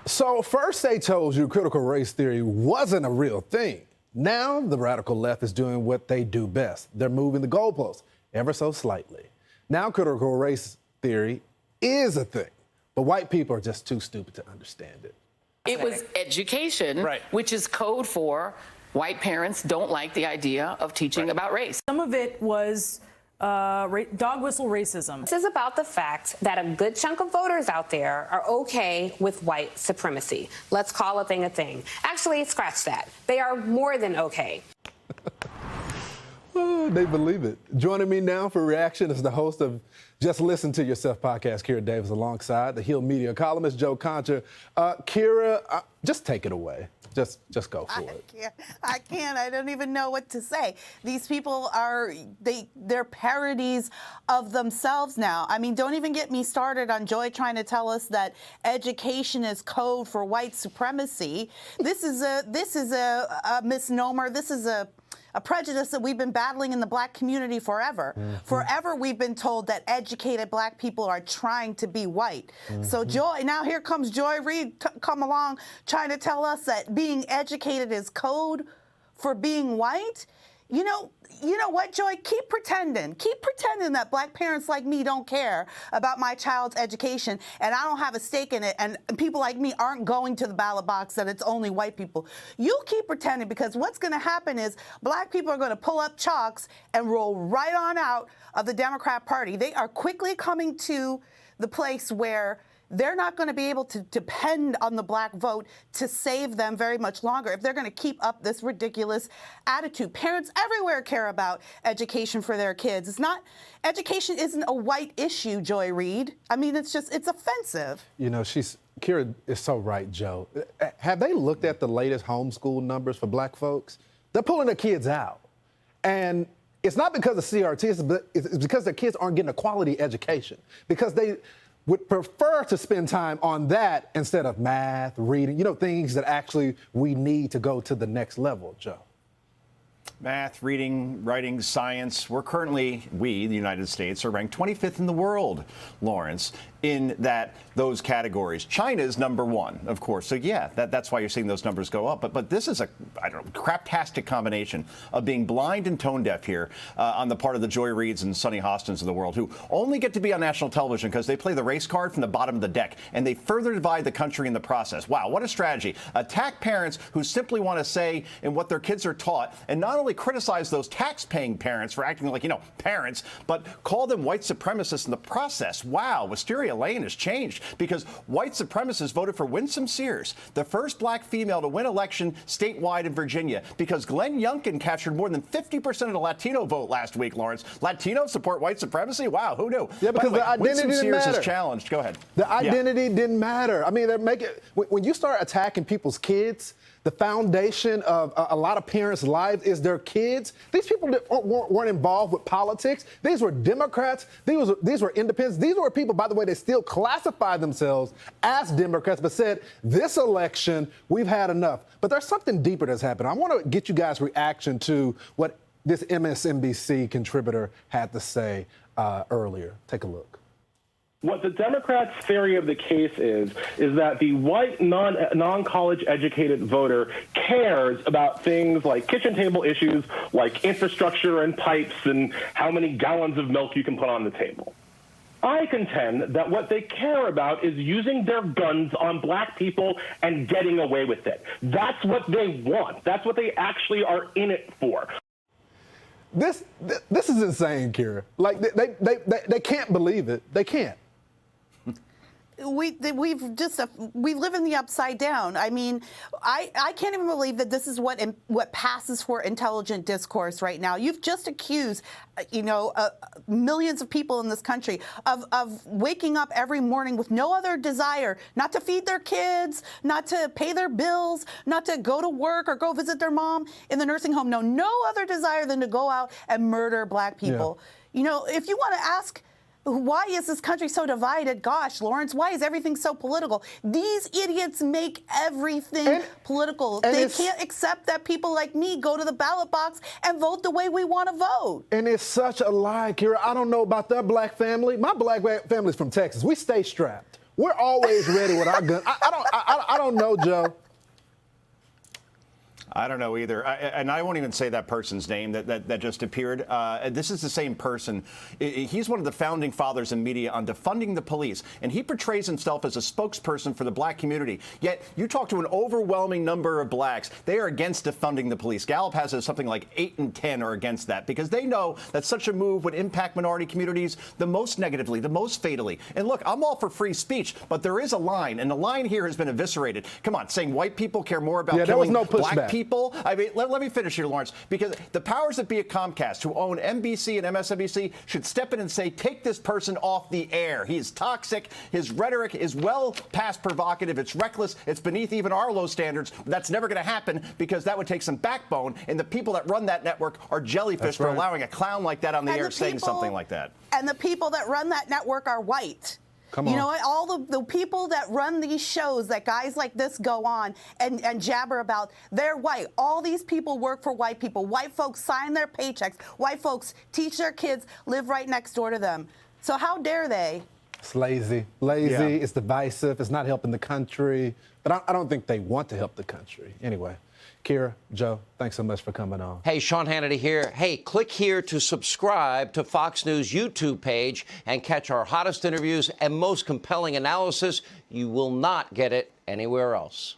So first they told you critical race theory wasn't a real thing. Now the radical left is doing what they do best. They're moving the goalposts ever so slightly. Now critical race theory is a thing, but white people are just too stupid to understand it. It was education, Right. which is code for white parents don't like the idea of teaching about race. Some of it was dog whistle racism. This is about the fact that a good chunk of voters out there are okay with white supremacy. Let's call a thing a thing. Actually, scratch that. They are more than okay. Oh, they believe it. Joining me now for reaction is the host of Just Listen to Yourself podcast, Kira Davis, alongside the Hill Media columnist, Joe Concha. Kira, just take it away. Just go for it. I can't. I don't even know what to say. These people they're parodies of themselves now. I mean, don't even get me started on Joy trying to tell us that education is code for white supremacy. This is a misnomer. This is a prejudice that we've been battling in the black community forever. Mm-hmm. Forever we've been told that educated black people are trying to be white. Mm-hmm. So Joy, now here comes Joy Reid come along trying to tell us that being educated is code for being white. You know what, Joy? Keep pretending that black parents like me don't care about my child's education and I don't have a stake in it and people like me aren't going to the ballot box and it's only white people. You keep pretending, because what's going to happen is black people are going to pull up chalks and roll right on out of the Democrat Party. They are quickly coming to the place where they're not going to be able to depend on the black vote to save them very much longer if they're going to keep up this ridiculous attitude. Parents everywhere care about education for their kids. Education isn't a white issue, Joy Reid. I mean, it's offensive. You know, Kira is so right, Joe. Have they looked at the latest homeschool numbers for black folks? They're pulling their kids out. And it's not because of CRT, it's because their kids aren't getting a quality education. Because they would prefer to spend time on that instead of math, reading, things that actually we need to go to the next level, Joe. Math, reading, writing, science. The United States, are ranked 25th in the world, Lawrence, in those categories. China's number one, of course. So, yeah, that's why you're seeing those numbers go up. But this is a craptastic combination of being blind and tone deaf here on the part of the Joy Reids and Sonny Hostins of the world, who only get to be on national television because they play the race card from the bottom of the deck, and they further divide the country in the process. Wow, what a strategy. Attack parents who simply want to say in what their kids are taught, and not only criticize those tax-paying parents for acting like, parents, but call them white supremacists in the process. Wow, Wisteria Lane has changed because white supremacists voted for Winsome Sears, the first black female to win election statewide in Virginia, because Glenn Youngkin captured more than 50% of the Latino vote last week, Lawrence. Latinos support white supremacy? Wow, who knew? Yeah, because the identity Winsome didn't Sears matter. is challenged. Go ahead. The identity didn't matter. I mean, when you start attacking people's kids, the foundation of a lot of parents' lives is their kids. These people weren't involved with politics. These were Democrats. These were independents. These were people, by the way, that still classify themselves as Democrats, but said, this election, we've had enough. But there's something deeper that's happened. I want to get you guys' reaction to what this MSNBC contributor had to say earlier. Take a look. What the Democrats' theory of the case is that the white non-college educated voter cares about things like kitchen table issues, like infrastructure and pipes and how many gallons of milk you can put on the table. I contend that what they care about is using their guns on black people and getting away with it. That's what they want. That's what they actually are in it for. This is insane, Kira. Like, they can't believe it. They can't. We live in the upside down. I mean, I can't even believe that this is what passes for intelligent discourse right now. You've just accused, millions of people in this country of waking up every morning with no other desire, not to feed their kids, not to pay their bills, not to go to work or go visit their mom in the nursing home. No other desire than to go out and murder black people. Yeah. If you want to ask, why is this country so divided? Gosh, Lawrence, why is everything so political? These idiots make everything political. They can't accept that people like me go to the ballot box and vote the way we want to vote. And it's such a lie, Kira. I don't know about their black family. My black family's from Texas. We stay strapped. We're always ready with our gun. I don't know, Joe. I don't know either. And I won't even say that person's name that just appeared. This is the same person. He's one of the founding fathers in media on defunding the police. And he portrays himself as a spokesperson for the black community. Yet you talk to an overwhelming number of blacks. They are against defunding the police. Gallup has something like 8 in 10 are against that because they know that such a move would impact minority communities the most negatively, the most fatally. And look, I'm all for free speech, but there is a line. And the line here has been eviscerated. Come on, saying white people care more about killing black people. I mean, let me finish here, Lawrence, because the powers that be at Comcast who own NBC and MSNBC should step in and say, take this person off the air. He is toxic. His rhetoric is well past provocative. It's reckless. It's beneath even our low standards. That's never going to happen because that would take some backbone. And the people that run that network are jellyfish for allowing a clown like that on the air saying something like that. And the people that run that network are white. Come on. You know what? All the people that run these shows that guys like this go on and jabber about, they're white. All these people work for white people. White folks sign their paychecks. White folks teach their kids, live right next door to them. So how dare they? It's lazy. It's divisive. It's not helping the country. But I don't think they want to help the country. Anyway, Kira, Joe, thanks so much for coming on. Hey, Sean Hannity here. Hey, click here to subscribe to Fox News YouTube page and catch our hottest interviews and most compelling analysis. You will not get it anywhere else.